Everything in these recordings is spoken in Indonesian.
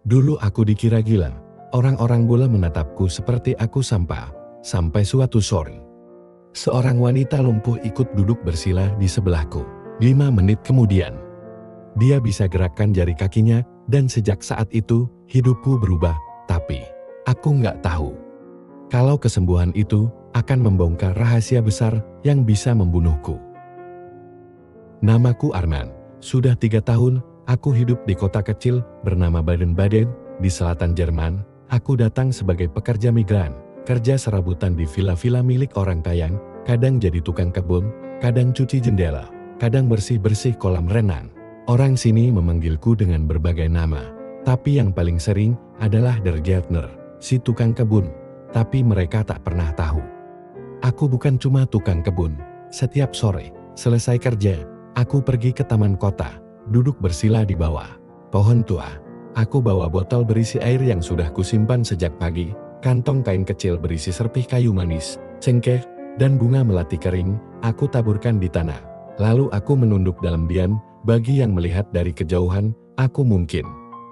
Dulu aku dikira gila. Orang-orang bola menatapku seperti aku sampah. Sampai suatu sore, seorang wanita lumpuh ikut duduk bersila di sebelahku. 5 menit kemudian, dia bisa gerakkan jari kakinya dan sejak saat itu hidupku berubah. Tapi aku nggak tahu kalau kesembuhan itu akan membongkar rahasia besar yang bisa membunuhku. Namaku Arman. Sudah 3 tahun aku hidup di kota kecil bernama Baden-Baden di selatan Jerman. Aku datang sebagai pekerja migran, kerja serabutan di villa-villa milik orang kaya, kadang jadi tukang kebun, kadang cuci jendela, kadang bersih-bersih kolam renang. Orang sini memanggilku dengan berbagai nama, tapi yang paling sering adalah Der Gärtner, si tukang kebun. Tapi mereka tak pernah tahu aku bukan cuma tukang kebun. Setiap sore, selesai kerja, aku pergi ke taman kota, duduk bersila di bawah pohon tua. Aku bawa botol berisi air yang sudah kusimpan sejak pagi, kantong kain kecil berisi serpih kayu manis, cengkeh, dan bunga melati kering. Aku taburkan di tanah. Lalu aku menunduk dalam diam. Bagi yang melihat dari kejauhan, aku mungkin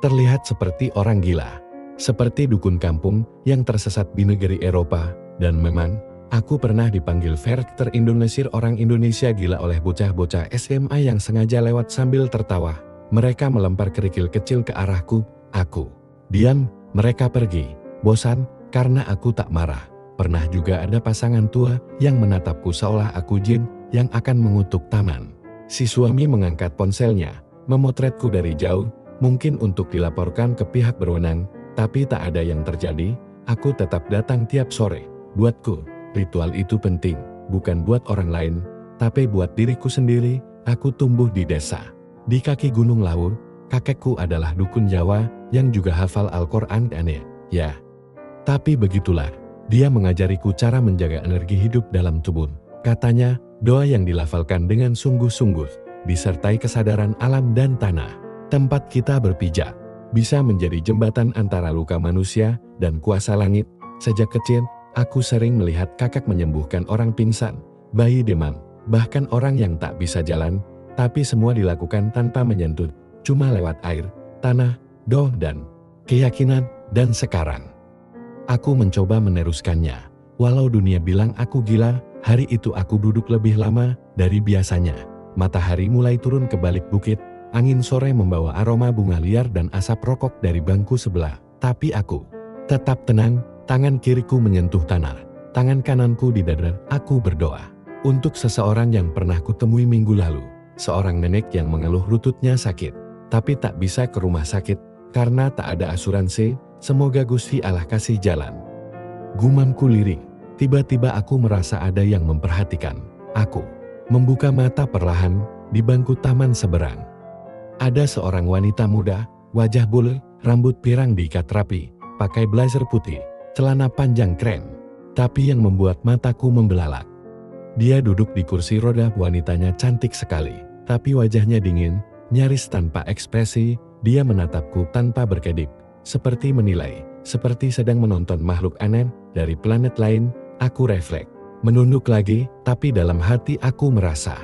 terlihat seperti orang gila, seperti dukun kampung yang tersesat di negeri Eropa. Dan memang, aku pernah dipanggil Verter Indonesia, orang Indonesia gila, oleh bocah-bocah SMA yang sengaja lewat sambil tertawa. Mereka melempar kerikil kecil ke arahku. Aku diam, mereka pergi. Bosan, karena aku tak marah. Pernah juga ada pasangan tua yang menatapku seolah aku jin yang akan mengutuk taman. Si suami mengangkat ponselnya, memotretku dari jauh, mungkin untuk dilaporkan ke pihak berwenang, tapi tak ada yang terjadi. Aku tetap datang tiap sore. Buatku, ritual itu penting, bukan buat orang lain, tapi buat diriku sendiri. Aku tumbuh di desa, di kaki Gunung Lawu. Kakekku adalah dukun Jawa yang juga hafal Al-Quran aneh, ya. Tapi begitulah, dia mengajariku cara menjaga energi hidup dalam tubuh. Katanya, doa yang dilafalkan dengan sungguh-sungguh, disertai kesadaran alam dan tanah, tempat kita berpijak, bisa menjadi jembatan antara luka manusia dan kuasa langit. Sejak kecil, aku sering melihat kakek menyembuhkan orang pingsan, bayi demam, bahkan orang yang tak bisa jalan, tapi semua dilakukan tanpa menyentuh, cuma lewat air, tanah, doa dan keyakinan. Dan sekarang, aku mencoba meneruskannya. Walau dunia bilang aku gila, hari itu aku duduk lebih lama dari biasanya. Matahari mulai turun ke balik bukit, angin sore membawa aroma bunga liar dan asap rokok dari bangku sebelah. Tapi aku tetap tenang, tangan kiriku menyentuh tanah, tangan kananku di dada. Aku berdoa untuk seseorang yang pernah kutemui minggu lalu, seorang nenek yang mengeluh lututnya sakit, tapi tak bisa ke rumah sakit karena tak ada asuransi. Semoga Gusti Allah kasih jalan. Gumamku lirik. Tiba-tiba aku merasa ada yang memperhatikan. Aku membuka mata perlahan di bangku taman seberang. Ada seorang wanita muda, wajah bule, rambut pirang diikat rapi, pakai blazer putih, celana panjang keren. Tapi yang membuat mataku membelalak, dia duduk di kursi roda. Wanitanya cantik sekali, tapi wajahnya dingin, nyaris tanpa ekspresi. Dia menatapku tanpa berkedip, seperti menilai, seperti sedang menonton makhluk aneh dari planet lain. Aku refleks, menunduk lagi, tapi dalam hati aku merasa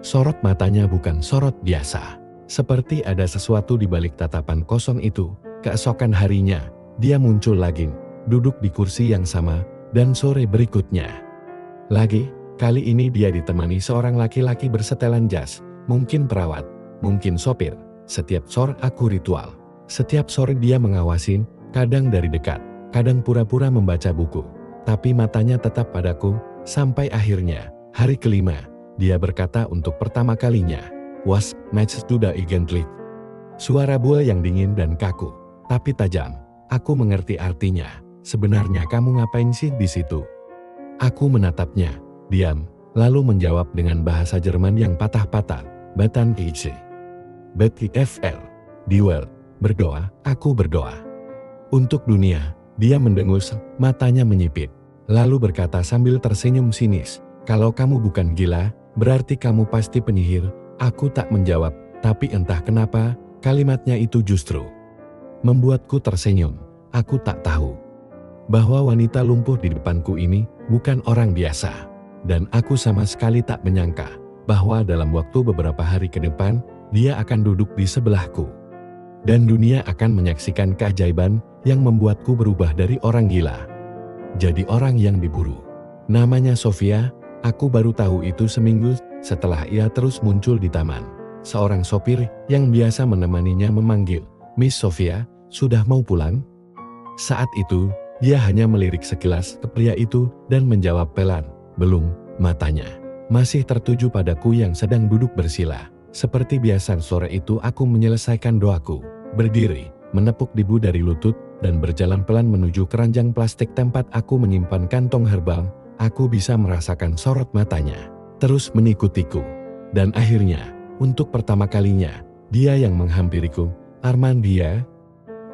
sorot matanya bukan sorot biasa. Seperti ada sesuatu di balik tatapan kosong itu. Keesokan harinya, dia muncul lagi, duduk di kursi yang sama, dan sore berikutnya lagi. Kali ini dia ditemani seorang laki-laki bersetelan jas, mungkin perawat, mungkin sopir. Setiap sore aku ritual. Setiap sore dia mengawasin, kadang dari dekat, kadang pura-pura membaca buku. Tapi matanya tetap padaku, sampai akhirnya, hari kelima, dia berkata untuk pertama kalinya, "Was matches to the egentlig." Suara buah yang dingin dan kaku, tapi tajam. Aku mengerti artinya. Sebenarnya kamu ngapain sih di situ? Aku menatapnya, diam, lalu menjawab dengan bahasa Jerman yang patah-patah, "Batan ich. BTFL. Di world. Berdoa, aku berdoa untuk dunia." Dia mendengus, matanya menyipit, lalu berkata sambil tersenyum sinis, "Kalau kamu bukan gila, berarti kamu pasti penyihir." Aku tak menjawab, tapi entah kenapa, kalimatnya itu justru membuatku tersenyum. Aku tak tahu bahwa wanita lumpuh di depanku ini bukan orang biasa. Dan aku sama sekali tak menyangka bahwa dalam waktu beberapa hari ke depan, dia akan duduk di sebelahku. dan dunia akan menyaksikan keajaiban yang membuatku berubah dari orang gila jadi orang yang diburu. Namanya Sofia, aku baru tahu itu seminggu setelah ia terus muncul di taman. Seorang sopir yang biasa menemaninya memanggil, "Miss Sofia, sudah mau pulang?" Saat itu, dia hanya melirik sekilas ke pria itu dan menjawab pelan, "Belum." Matanya masih tertuju padaku yang sedang duduk bersila. Seperti biasa sore itu aku menyelesaikan doaku, berdiri, menepuk debu dari lutut, dan berjalan pelan menuju keranjang plastik tempat aku menyimpan kantong herbal. Aku bisa merasakan sorot matanya, terus mengikutiku. Dan akhirnya, untuk pertama kalinya, dia yang menghampiriku. "Arman dia?"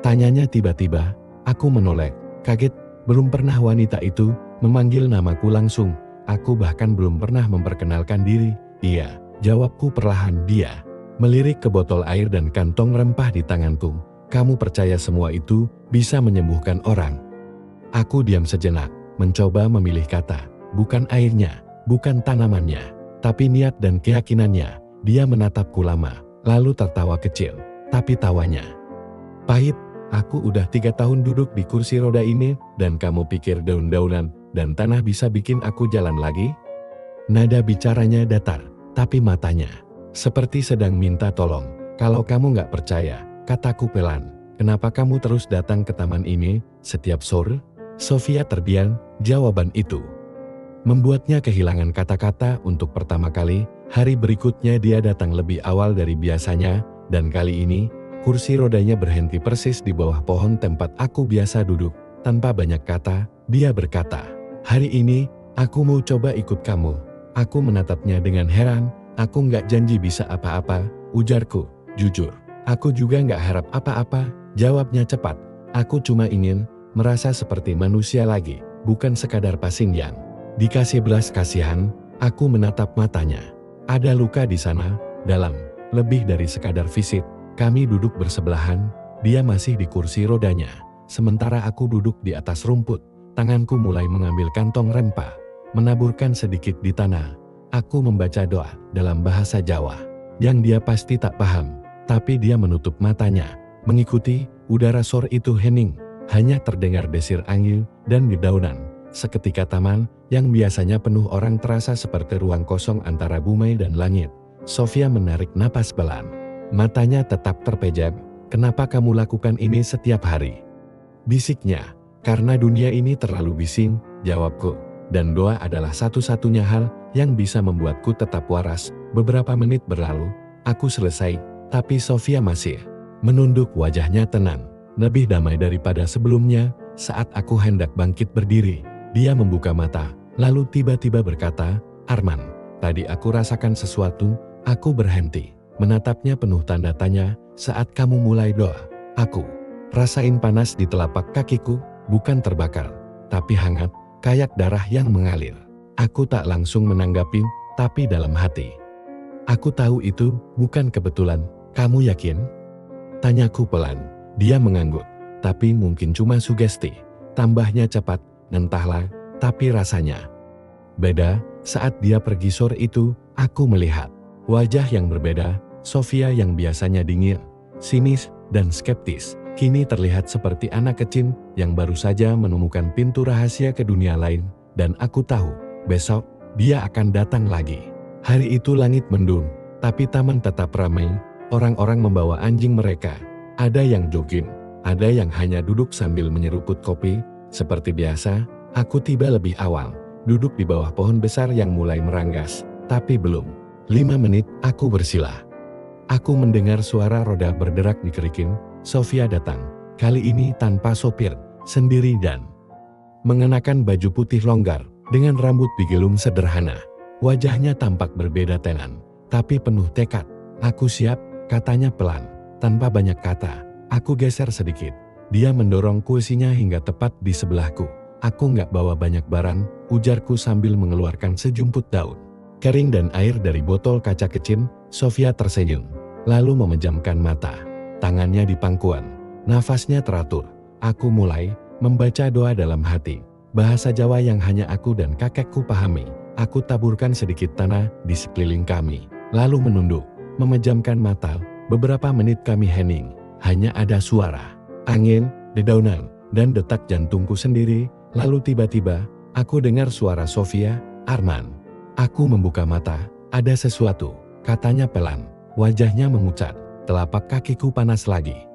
Tanyanya tiba-tiba. Aku menoleh, kaget, belum pernah wanita itu memanggil namaku langsung. Aku bahkan belum pernah memperkenalkan diri. "Iya," jawabku perlahan. Dia melirik ke botol air dan kantong rempah di tanganku. "Kamu percaya semua itu bisa menyembuhkan orang?" Aku diam sejenak, mencoba memilih kata. Bukan airnya, bukan tanamannya, tapi niat dan keyakinannya. Dia menatapku lama, lalu tertawa kecil, tapi tawanya pahit. "Aku udah 3 tahun duduk di kursi roda ini, dan kamu pikir daun-daunan dan tanah bisa bikin aku jalan lagi?" Nada bicaranya datar, tapi matanya seperti sedang minta tolong. "Kalau kamu gak percaya," kataku pelan, "kenapa kamu terus datang ke taman ini setiap sore?" Sofia terdiam. Jawaban itu membuatnya kehilangan kata-kata untuk pertama kali. Hari berikutnya dia datang lebih awal dari biasanya, dan kali ini kursi rodanya berhenti persis di bawah pohon tempat aku biasa duduk. Tanpa banyak kata, dia berkata, "Hari ini, aku mau coba ikut kamu." Aku menatapnya dengan heran. "Aku nggak janji bisa apa-apa," ujarku. "Jujur, aku juga nggak harap apa-apa," jawabnya cepat. "Aku cuma ingin merasa seperti manusia lagi, bukan sekadar pasien yang dikasih belas kasihan." Aku menatap matanya. Ada luka di sana, dalam, lebih dari sekadar fisik. Kami duduk bersebelahan, dia masih di kursi rodanya, sementara aku duduk di atas rumput. Tanganku mulai mengambil kantong rempah, menaburkan sedikit di tanah. Aku membaca doa dalam bahasa Jawa, yang dia pasti tak paham, tapi dia menutup matanya, mengikuti. Udara sore itu hening, hanya terdengar desir angin dan dedaunan. Seketika taman, yang biasanya penuh orang terasa seperti ruang kosong antara bumi dan langit. Sofia menarik napas pelan. Matanya tetap terpejam. "Kenapa kamu lakukan ini setiap hari?" bisiknya. "Karena dunia ini terlalu bising," jawabku. "Dan doa adalah satu-satunya hal yang bisa membuatku tetap waras." Beberapa menit berlalu, aku selesai, tapi Sofia masih menunduk. Wajahnya tenang, lebih damai daripada sebelumnya. Saat aku hendak bangkit berdiri, dia membuka mata, lalu tiba-tiba berkata, "Arman, tadi aku rasakan sesuatu." Aku berhenti, menatapnya penuh tanda tanya. "Saat kamu mulai doa, aku rasain panas di telapak kakiku, bukan terbakar, tapi hangat, kayak darah yang mengalir." Aku tak langsung menanggapi, tapi dalam hati, "Aku tahu itu bukan kebetulan." "Kamu yakin?" tanyaku pelan. Dia mengangguk. "Tapi mungkin cuma sugesti," tambahnya cepat. "Entahlah, tapi rasanya beda." Saat dia pergi sore itu, aku melihat wajah yang berbeda. Sofia yang biasanya dingin, sinis, dan skeptis, kini terlihat seperti anak kecil yang baru saja menemukan pintu rahasia ke dunia lain. Dan aku tahu, besok, dia akan datang lagi. Hari itu langit mendung, tapi taman tetap ramai. Orang-orang membawa anjing mereka. Ada yang jogging, ada yang hanya duduk sambil menyeruput kopi. Seperti biasa, aku tiba lebih awal, duduk di bawah pohon besar yang mulai meranggas. Tapi belum 5 menit, aku bersila. Aku mendengar suara roda berderak di kerikil. Sofia datang, kali ini tanpa sopir, sendiri dan mengenakan baju putih longgar, dengan rambut digelung sederhana. Wajahnya tampak berbeda tenan, tapi penuh tekad. "Aku siap," katanya pelan, tanpa banyak kata. Aku geser sedikit. Dia mendorong kursinya hingga tepat di sebelahku. "Aku nggak bawa banyak barang," ujarku sambil mengeluarkan sejumput daun kering dan air dari botol kaca kecil. Sofia tersenyum, lalu memejamkan mata. Tangannya di pangkuan, nafasnya teratur. Aku mulai membaca doa dalam hati, bahasa Jawa yang hanya aku dan kakekku pahami. Aku taburkan sedikit tanah di sekeliling kami, lalu menunduk, memejamkan mata. Beberapa menit kami hening, Hanya ada suara, angin, dedaunan, dan detak jantungku sendiri. Lalu tiba-tiba, aku dengar suara Sofia, "Arman." Aku membuka mata, "Ada sesuatu," katanya pelan. Wajahnya memucat, telapak kakiku panas lagi.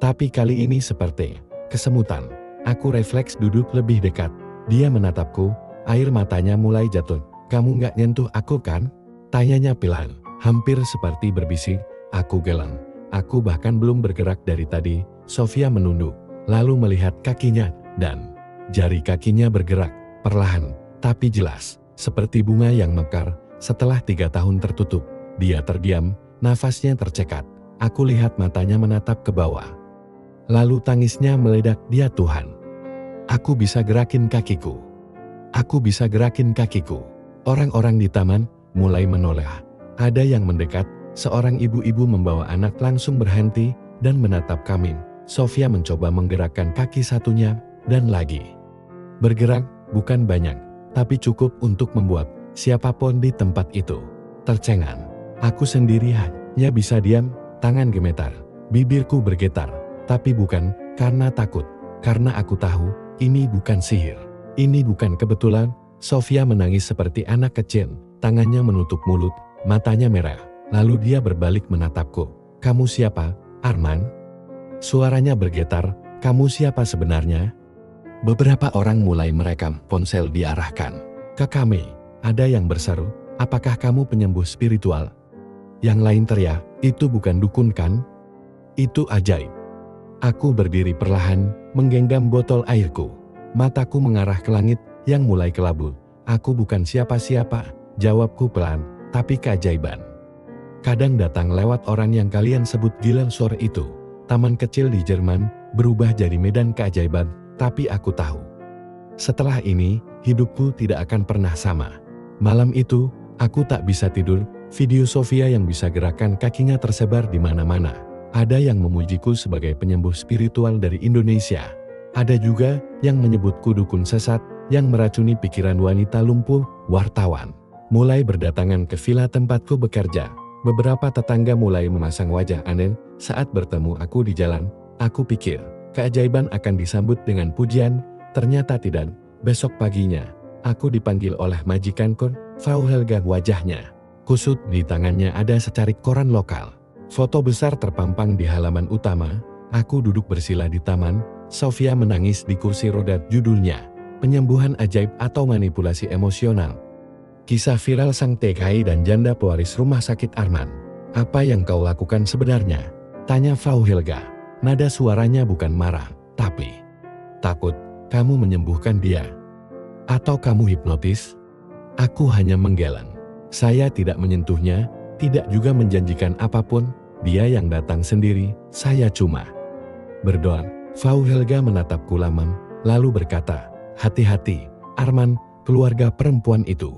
Tapi kali ini seperti kesemutan. Aku refleks duduk lebih dekat. Dia menatapku, air matanya mulai jatuh. "Kamu gak nyentuh aku kan?" tanyanya pelan, hampir seperti berbisik. Aku geleng. Aku bahkan belum bergerak dari tadi. Sofia menunduk, lalu melihat kakinya, dan jari kakinya bergerak, perlahan, tapi jelas, seperti bunga yang mekar. Setelah 3 tahun tertutup, dia terdiam, nafasnya tercekat. Aku lihat matanya menatap ke bawah. Lalu tangisnya meledak, "Dia Tuhan. Aku bisa gerakin kakiku. Aku bisa gerakin kakiku." Orang-orang di taman mulai menoleh. Ada yang mendekat, seorang ibu-ibu membawa anak langsung berhenti dan menatap kami. Sofia mencoba menggerakkan kaki satunya, dan lagi. Bergerak, bukan banyak, tapi cukup untuk membuat siapapun di tempat itu tercengang. Aku sendiri hanya bisa diam, tangan gemetar, bibirku bergetar, tapi bukan karena takut, karena aku tahu ini bukan sihir. Ini bukan kebetulan. Sofia menangis seperti anak kecil, tangannya menutup mulut, matanya merah. Lalu dia berbalik menatapku. "Kamu siapa, Arman?" Suaranya bergetar, "Kamu siapa sebenarnya?" Beberapa orang mulai merekam, ponsel diarahkan ke kami. Ada yang berseru, "Apakah kamu penyembuh spiritual?" Yang lain teriak, "Itu bukan dukun kan? Itu ajaib." Aku berdiri perlahan, menggenggam botol airku. Mataku mengarah ke langit yang mulai kelabu. "Aku bukan siapa-siapa," jawabku pelan, "tapi keajaiban. Kadang datang lewat orang yang kalian sebut gila." Sore itu, taman kecil di Jerman berubah jadi medan keajaiban, tapi aku tahu. Setelah ini, hidupku tidak akan pernah sama. Malam itu, aku tak bisa tidur. Video Sofia yang bisa gerakan kakinya tersebar di mana-mana. Ada yang memujiku sebagai penyembuh spiritual dari Indonesia. Ada juga yang menyebutku dukun sesat yang meracuni pikiran wanita lumpuh. Wartawan mulai berdatangan ke villa tempatku bekerja. Beberapa tetangga mulai memasang wajah aneh saat bertemu aku di jalan. Aku pikir keajaiban akan disambut dengan pujian, ternyata tidak. Besok paginya, aku dipanggil oleh majikanku, Frau Helga. Wajahnya kusut, di tangannya ada secarik koran lokal. Foto besar terpampang di halaman utama. Aku duduk bersila di taman. Sofia menangis di kursi roda. Judulnya, "Penyembuhan Ajaib atau Manipulasi Emosional. Kisah viral sang TKI dan janda pewaris rumah sakit Arman. Apa yang kau lakukan sebenarnya?" tanya Frau Helga. Nada suaranya bukan marah, tapi takut. "Kamu menyembuhkan dia? Atau kamu hipnotis?" Aku hanya menggeleng. Saya tidak menyentuhnya, tidak juga menjanjikan apapun. Dia yang datang sendiri, saya cuma berdoa. Frau Helga menatapku lama, lalu berkata, "Hati-hati, Arman, keluarga perempuan itu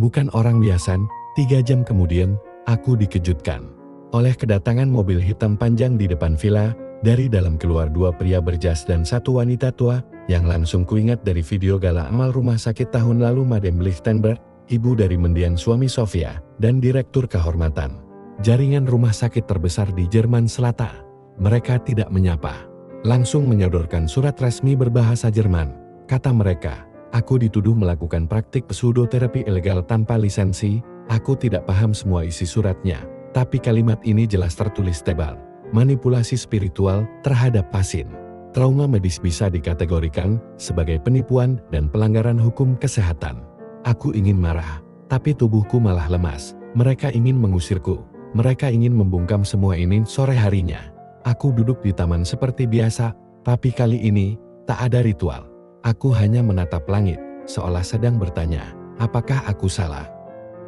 bukan orang biasa." 3 jam kemudian, aku dikejutkan oleh kedatangan mobil hitam panjang di depan villa. Dari dalam keluar 2 pria berjas dan 1 wanita tua, yang langsung kuingat dari video gala amal rumah sakit tahun lalu. Madame Lichtenberg, ibu dari mendiang suami Sofia, dan direktur kehormatan jaringan rumah sakit terbesar di Jerman Selatan. Mereka tidak menyapa, langsung menyodorkan surat resmi berbahasa Jerman. Kata mereka, aku dituduh melakukan praktik pseudoterapi ilegal tanpa lisensi. Aku tidak paham semua isi suratnya, tapi kalimat ini jelas tertulis tebal. Manipulasi spiritual terhadap pasien. Trauma medis bisa dikategorikan sebagai penipuan dan pelanggaran hukum kesehatan. Aku ingin marah, tapi tubuhku malah lemas. Mereka ingin mengusirku. Mereka ingin membungkam semua ini. Sore harinya, aku duduk di taman seperti biasa, tapi kali ini tak ada ritual. Aku hanya menatap langit, seolah sedang bertanya, apakah aku salah?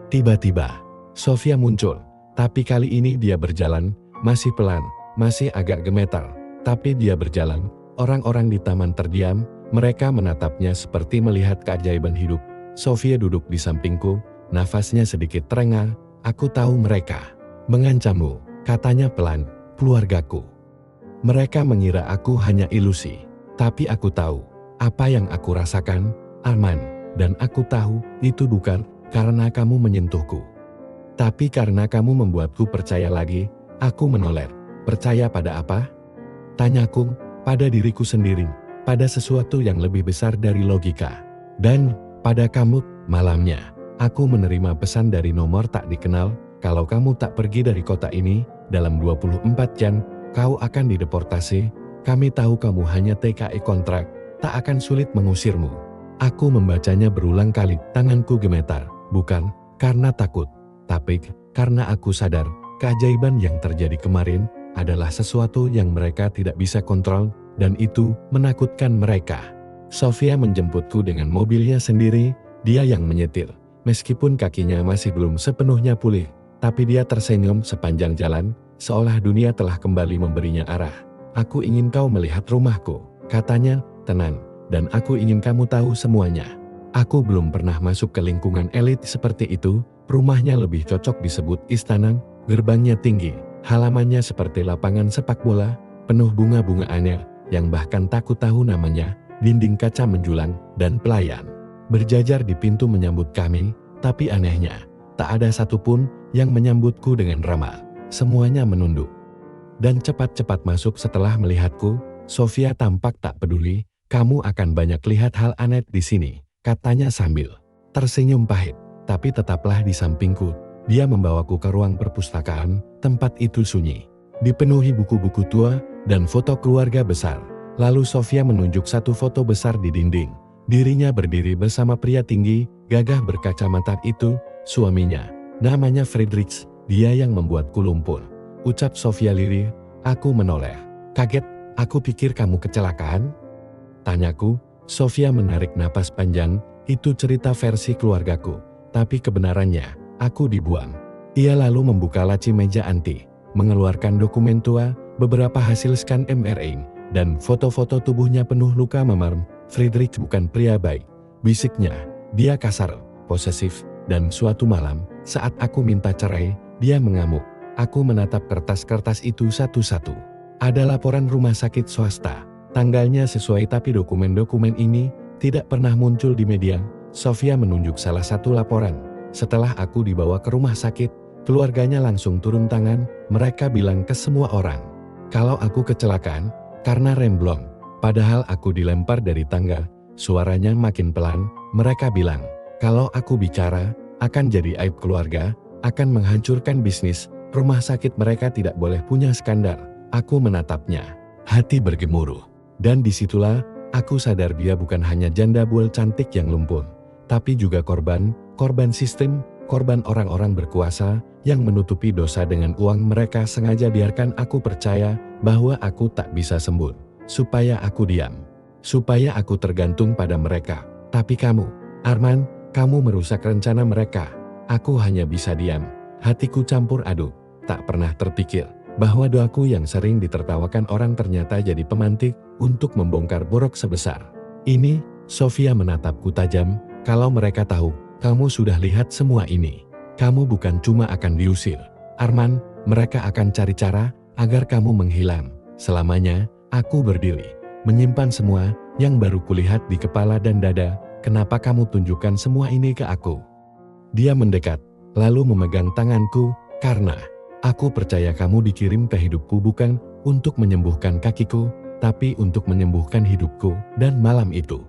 Tiba-tiba, Sofia muncul, tapi kali ini dia berjalan, masih pelan, masih agak gemetar, tapi dia berjalan. Orang-orang di taman terdiam, mereka menatapnya seperti melihat keajaiban hidup. Sofia duduk di sampingku, nafasnya sedikit terengah. Aku tahu mereka mengancammu, katanya pelan, keluargaku. Mereka mengira aku hanya ilusi, tapi aku tahu apa yang aku rasakan, Arman, dan aku tahu itu bukan karena kamu menyentuhku, tapi karena kamu membuatku percaya lagi. Aku menoleh, Percaya pada apa? Tanyaku, pada diriku sendiri, pada sesuatu yang lebih besar dari logika. Dan, pada kamu, malamnya, aku menerima pesan dari nomor tak dikenal, kalau kamu tak pergi dari kota ini, dalam 24 jam, kau akan dideportasi, kami tahu kamu hanya TKI kontrak, tak akan sulit mengusirmu. Aku membacanya berulang kali, tanganku gemetar, bukan karena takut, tapi karena aku sadar, keajaiban yang terjadi kemarin, adalah sesuatu yang mereka tidak bisa kontrol, dan itu menakutkan mereka. Sofia menjemputku dengan mobilnya sendiri, dia yang menyetir. Meskipun kakinya masih belum sepenuhnya pulih, tapi dia tersenyum sepanjang jalan, seolah dunia telah kembali memberinya arah. Aku ingin kau melihat rumahku, katanya, tenang, dan aku ingin kamu tahu semuanya. Aku belum pernah masuk ke lingkungan elit seperti itu, rumahnya lebih cocok disebut istana, gerbangnya tinggi. Halamannya seperti lapangan sepak bola, penuh bunga-bunga aneh, yang bahkan takut tahu namanya, dinding kaca menjulang, dan pelayan berjajar di pintu menyambut kami, tapi anehnya, tak ada satupun yang menyambutku dengan ramah. Semuanya menunduk dan cepat-cepat masuk setelah melihatku. Sofia tampak tak peduli, kamu akan banyak lihat hal aneh di sini, katanya sambil tersenyum pahit, tapi tetaplah di sampingku. Dia membawaku ke ruang perpustakaan, tempat itu sunyi, dipenuhi buku-buku tua, dan foto keluarga besar. Lalu Sofia menunjuk satu foto besar di dinding. Dirinya berdiri bersama pria tinggi, gagah berkacamata itu, suaminya. Namanya Friedrich, dia yang membuatku lumpur. Ucap Sofia lirih, aku menoleh. Kaget, aku pikir kamu kecelakaan? Tanyaku. Sofia menarik napas panjang, itu cerita versi keluargaku, tapi kebenarannya, aku dibuang. Ia lalu membuka laci meja anti, mengeluarkan dokumen tua, beberapa hasil scan MRI, dan foto-foto tubuhnya penuh luka memar. Friedrich bukan pria baik, bisiknya. Dia kasar, posesif, dan suatu malam, saat aku minta cerai, dia mengamuk. Aku menatap kertas-kertas itu satu-satu. Ada laporan rumah sakit swasta, tanggalnya sesuai, tapi dokumen-dokumen ini tidak pernah muncul di media. Sofia menunjuk salah satu laporan. Setelah aku dibawa ke rumah sakit, keluarganya langsung turun tangan. Mereka bilang ke semua orang, kalau aku kecelakaan karena remblong. Padahal aku dilempar dari tangga. Suaranya makin pelan. Mereka bilang, kalau aku bicara, akan jadi aib keluarga, akan menghancurkan bisnis. Rumah sakit mereka tidak boleh punya skandal. Aku menatapnya, hati bergemuruh. Dan disitulah, aku sadar dia bukan hanya janda bual cantik yang lumpuh, tapi juga korban sistem, korban orang-orang berkuasa yang menutupi dosa dengan uang mereka. Sengaja biarkan aku percaya bahwa aku tak bisa sembuh, supaya aku diam, supaya aku tergantung pada mereka. Tapi kamu, Arman, kamu merusak rencana mereka. Aku hanya bisa diam. Hatiku campur aduk, tak pernah terpikir bahwa doaku yang sering ditertawakan orang ternyata jadi pemantik untuk membongkar borok sebesar ini. Sofia menatapku tajam, kalau mereka tahu kamu sudah lihat semua ini, kamu bukan cuma akan diusir, Arman, mereka akan cari cara agar kamu menghilang selamanya. Aku berdiri, menyimpan semua yang baru kulihat di kepala dan dada. Kenapa kamu tunjukkan semua ini ke aku? Dia mendekat, lalu memegang tanganku, karena aku percaya kamu dikirim ke hidupku bukan untuk menyembuhkan kakiku, tapi untuk menyembuhkan hidupku. Dan malam itu,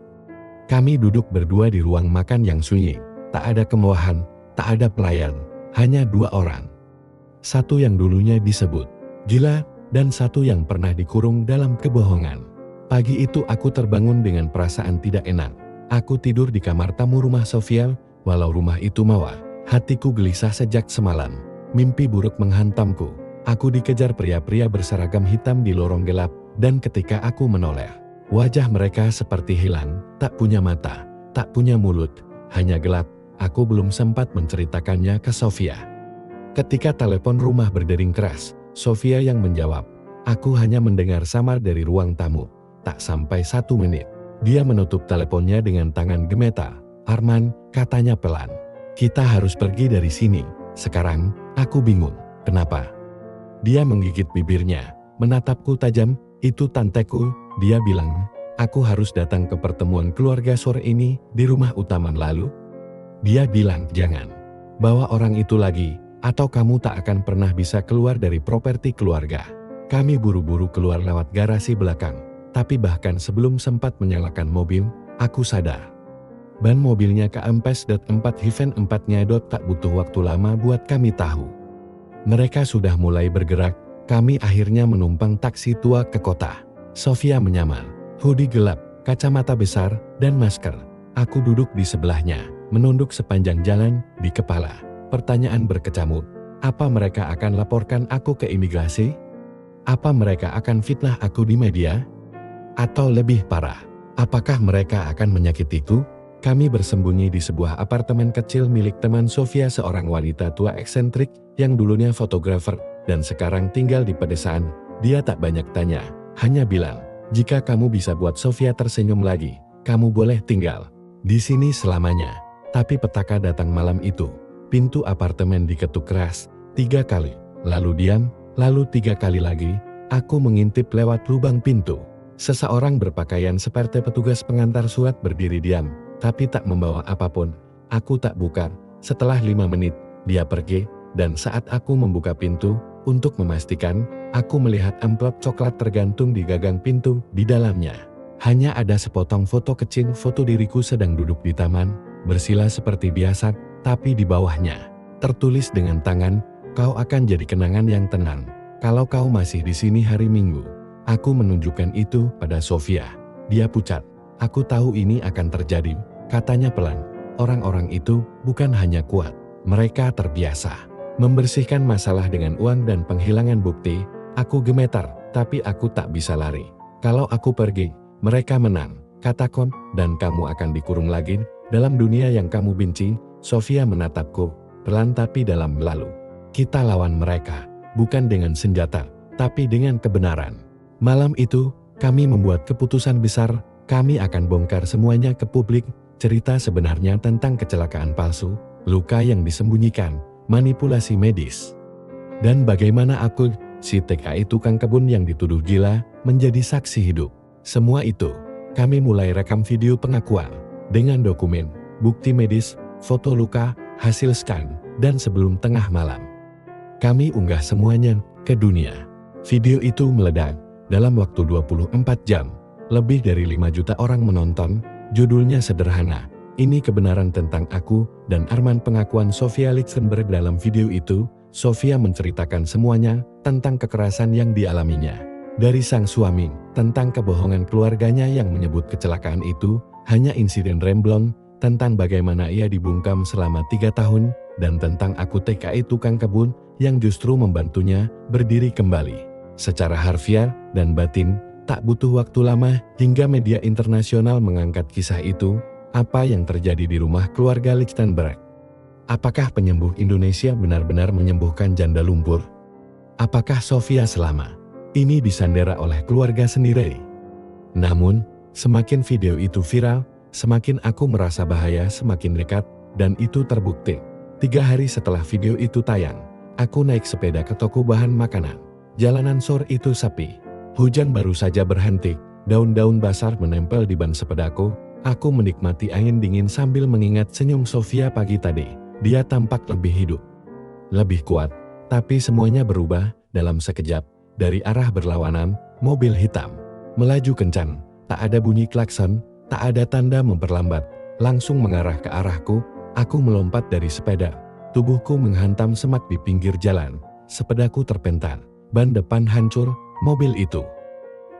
kami duduk berdua di ruang makan yang sunyi. Tak ada kemewahan, tak ada pelayan, hanya dua orang. Satu yang dulunya disebut gila, dan satu yang pernah dikurung dalam kebohongan. Pagi itu aku terbangun dengan perasaan tidak enak. Aku tidur di kamar tamu rumah Sofia, walau rumah itu mewah. Hatiku gelisah sejak semalam. Mimpi buruk menghantamku. Aku dikejar pria-pria berseragam hitam di lorong gelap, dan ketika aku menoleh, wajah mereka seperti hilang, tak punya mata, tak punya mulut, hanya gelap. Aku belum sempat menceritakannya ke Sofia. Ketika telepon rumah berdering keras, Sofia yang menjawab. Aku hanya mendengar samar dari ruang tamu. Tak sampai 1 menit, dia menutup teleponnya dengan tangan gemetar. Arman, katanya pelan, kita harus pergi dari sini. Sekarang, aku bingung. Kenapa? Dia menggigit bibirnya, menatapku tajam. Itu tanteku, dia bilang. Aku harus datang ke pertemuan keluarga sore ini di rumah utama. Lalu dia bilang, jangan bawa orang itu lagi, atau kamu tak akan pernah bisa keluar dari properti keluarga. Kami buru-buru keluar lewat garasi belakang. Tapi bahkan sebelum sempat menyalakan mobil, aku sadar. Ban mobilnya kempes.4 Hiven 4-nya tak butuh waktu lama buat kami tahu. Mereka sudah mulai bergerak, kami akhirnya menumpang taksi tua ke kota. Sofia menyamar, hoodie gelap, kacamata besar, dan masker. Aku duduk di sebelahnya, menunduk sepanjang jalan, di kepala pertanyaan berkecamuk. Apa mereka akan laporkan aku ke imigrasi? Apa mereka akan fitnah aku di media? Atau lebih parah, apakah mereka akan menyakitiku? Kami bersembunyi di sebuah apartemen kecil milik teman Sofia, seorang wanita tua eksentrik yang dulunya fotografer dan sekarang tinggal di pedesaan. Dia tak banyak tanya, hanya bilang, jika kamu bisa buat Sofia tersenyum lagi, kamu boleh tinggal di sini selamanya. Tapi petaka datang malam itu. Pintu apartemen diketuk keras 3 kali, lalu diam, lalu 3 kali lagi. Aku mengintip lewat lubang pintu. Seseorang berpakaian seperti petugas pengantar surat berdiri diam, tapi tak membawa apapun. Aku tak buka. Setelah 5 menit, dia pergi, dan saat aku membuka pintu, untuk memastikan, aku melihat amplop coklat tergantung di gagang pintu. Di dalamnya, hanya ada sepotong foto kecil, foto diriku sedang duduk di taman, bersila seperti biasa, tapi di bawahnya, tertulis dengan tangan, kau akan jadi kenangan yang tenang, kalau kau masih di sini hari Minggu. Aku menunjukkan itu pada Sofia. Dia pucat. Aku tahu ini akan terjadi, katanya pelan. Orang-orang itu bukan hanya kuat, mereka terbiasa membersihkan masalah dengan uang dan penghilangan bukti. Aku gemetar, tapi aku tak bisa lari. Kalau aku pergi, mereka menang, katakan, dan kamu akan dikurung lagi dalam dunia yang kamu benci. Sofia menatapku, pelan tapi dalam. Lalu kita lawan mereka, bukan dengan senjata, tapi dengan kebenaran. Malam itu, kami membuat keputusan besar. Kami akan bongkar semuanya ke publik, cerita sebenarnya tentang kecelakaan palsu, luka yang disembunyikan, manipulasi medis, dan bagaimana aku, si TKI tukang kebun yang dituduh gila, menjadi saksi hidup. Semua itu, kami mulai rekam video pengakuan, dengan dokumen, bukti medis, foto luka, hasil scan, dan sebelum tengah malam, kami unggah semuanya ke dunia. Video itu meledak. Dalam waktu 24 jam, lebih dari 5 juta orang menonton. Judulnya sederhana, ini kebenaran tentang aku dan Arman. Pengakuan Sofia Lichtenberg. Dalam video itu, Sofia menceritakan semuanya tentang kekerasan yang dialaminya dari sang suami, tentang kebohongan keluarganya yang menyebut kecelakaan itu hanya insiden remblong, tentang bagaimana ia dibungkam selama 3 tahun, dan tentang aku TKI tukang kebun yang justru membantunya berdiri kembali. Secara harfiah dan batin, tak butuh waktu lama hingga media internasional mengangkat kisah itu. Apa yang terjadi di rumah keluarga Lichtenberg? Apakah penyembuh Indonesia benar-benar menyembuhkan janda lumpur? Apakah Sofia selama ini disandera oleh keluarga sendiri? Namun, semakin video itu viral, semakin aku merasa bahaya semakin dekat, dan itu terbukti. 3 hari setelah video itu tayang, aku naik sepeda ke toko bahan makanan. Jalanan sore itu sepi. Hujan baru saja berhenti, daun-daun basah menempel di ban sepedaku. Aku menikmati angin dingin sambil mengingat senyum Sofia pagi tadi. Dia tampak lebih hidup, lebih kuat, tapi semuanya berubah dalam sekejap. Dari arah berlawanan, mobil hitam melaju kencang. Tak ada bunyi klakson, tak ada tanda memperlambat. Langsung mengarah ke arahku. Aku melompat dari sepeda. Tubuhku menghantam semak di pinggir jalan. Sepedaku terpental. Ban depan hancur, mobil itu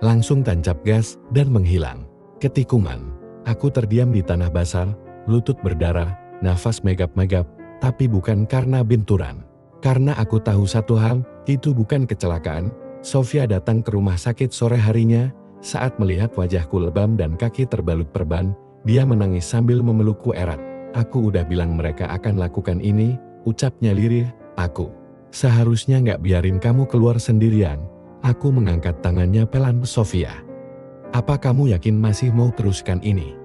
langsung tancap gas dan menghilang. Ketikungan, aku terdiam di tanah basah, lutut berdarah, nafas megap-megap, tapi bukan karena benturan. Karena aku tahu satu hal, itu bukan kecelakaan. Sofia datang ke rumah sakit sore harinya. Saat melihat wajahku lebam dan kaki terbalut perban, dia menangis sambil memelukku erat. Aku udah bilang mereka akan lakukan ini, ucapnya lirih. Aku seharusnya nggak biarin kamu keluar sendirian. Aku mengangkat tangannya pelan. Sofia, apa kamu yakin masih mau teruskan ini?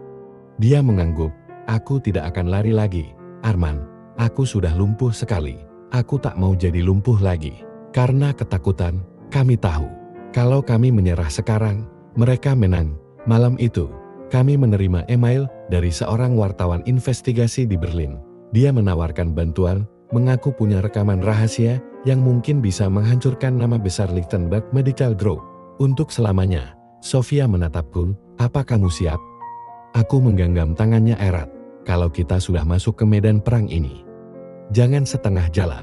Dia mengangguk. Aku tidak akan lari lagi, Arman. Aku sudah lumpuh sekali. Aku tak mau jadi lumpuh lagi. Karena ketakutan, kami tahu, kalau kami menyerah sekarang, mereka menang. Malam itu, kami menerima email dari seorang wartawan investigasi di Berlin. Dia menawarkan bantuan, mengaku punya rekaman rahasia yang mungkin bisa menghancurkan nama besar Lichtenberg Medical Group. Untuk selamanya, Sofia menatapku, "Apa kamu siap?" Aku menggenggam tangannya erat. "Kalau kita sudah masuk ke medan perang ini, jangan setengah jalan."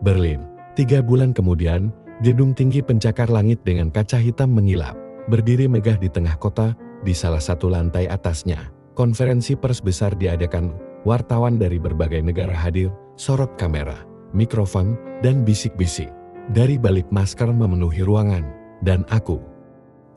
Berlin, 3 bulan kemudian, gedung tinggi pencakar langit dengan kaca hitam mengilap, berdiri megah di tengah kota. Di salah satu lantai atasnya, konferensi pers besar diadakan. Wartawan dari berbagai negara hadir, sorot kamera, mikrofon, dan bisik-bisik. Dari balik masker memenuhi ruangan, dan aku,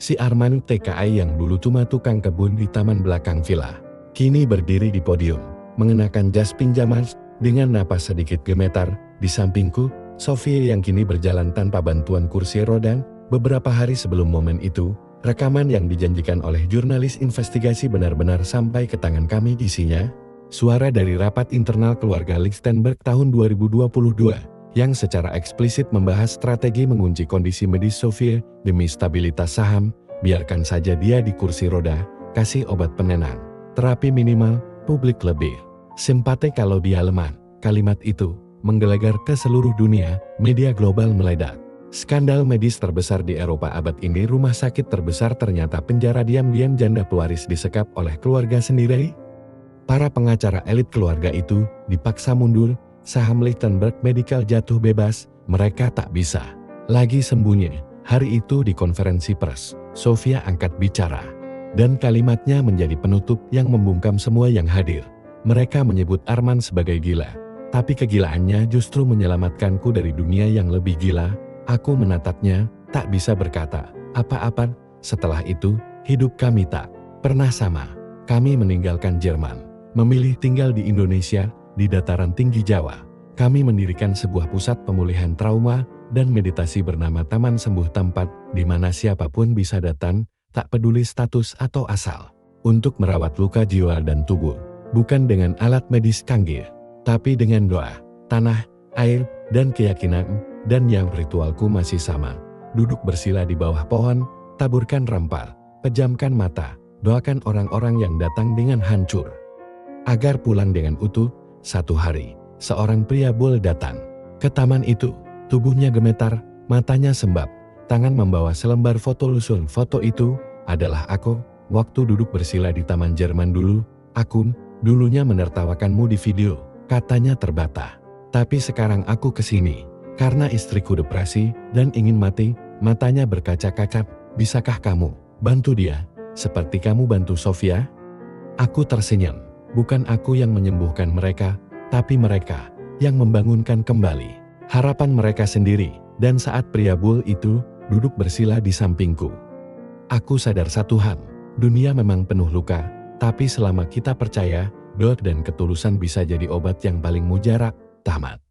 si Armand TKI yang dulu cuma tukang kebun di taman belakang villa, kini berdiri di podium, mengenakan jas pinjaman dengan napas sedikit gemetar. Di sampingku, Sofia yang kini berjalan tanpa bantuan kursi roda. Beberapa hari sebelum momen itu, rekaman yang dijanjikan oleh jurnalis investigasi benar-benar sampai ke tangan kami. Isinya, suara dari rapat internal keluarga Lichtenberg tahun 2022, yang secara eksplisit membahas strategi mengunci kondisi medis Sofia demi stabilitas saham. Biarkan saja dia di kursi roda, kasih obat penenang, terapi minimal, publik lebih simpatik kalau dia lemah. Kalimat itu menggelegar ke seluruh dunia, media global meledak. Skandal medis terbesar di Eropa abad ini, rumah sakit terbesar ternyata penjara, diam-diam janda pewaris disekap oleh keluarga sendiri. Para pengacara elit keluarga itu dipaksa mundur, saham Lichtenberg Medical jatuh bebas, mereka tak bisa lagi sembunyi. Hari itu di konferensi pers, Sofia angkat bicara, dan kalimatnya menjadi penutup yang membungkam semua yang hadir. Mereka menyebut Armand sebagai gila, tapi kegilaannya justru menyelamatkanku dari dunia yang lebih gila. Aku menatapnya, tak bisa berkata apa-apa. Setelah itu, hidup kami tak pernah sama. Kami meninggalkan Jerman, memilih tinggal di Indonesia, di dataran tinggi Jawa. Kami mendirikan sebuah pusat pemulihan trauma dan meditasi bernama Taman Sembuh, tempat di mana siapapun bisa datang, tak peduli status atau asal, untuk merawat luka jiwa dan tubuh. Bukan dengan alat medis canggih, tapi dengan doa, tanah, air, dan keyakinan. Dan yang ritualku masih sama, duduk bersila di bawah pohon, taburkan rempah, pejamkan mata, doakan orang-orang yang datang dengan hancur agar pulang dengan utuh. Satu hari, seorang pria bul datang ke taman itu. Tubuhnya gemetar, matanya sembab, tangan membawa selembar foto lusuh. Foto itu adalah aku, waktu duduk bersila di taman Jerman dulu. "Aku dulunya menertawakanmu di video," katanya terbata. "Tapi sekarang aku kesini karena istriku depresi dan ingin mati." Matanya berkaca-kaca. "Bisakah kamu bantu dia seperti kamu bantu Sofia?" Aku tersenyum. Bukan aku yang menyembuhkan mereka, tapi mereka yang membangunkan kembali harapan mereka sendiri. Dan saat pria bul itu duduk bersila di sampingku, aku sadar satu hal, dunia memang penuh luka, tapi selama kita percaya, doa dan ketulusan bisa jadi obat yang paling mujarab. Tamat.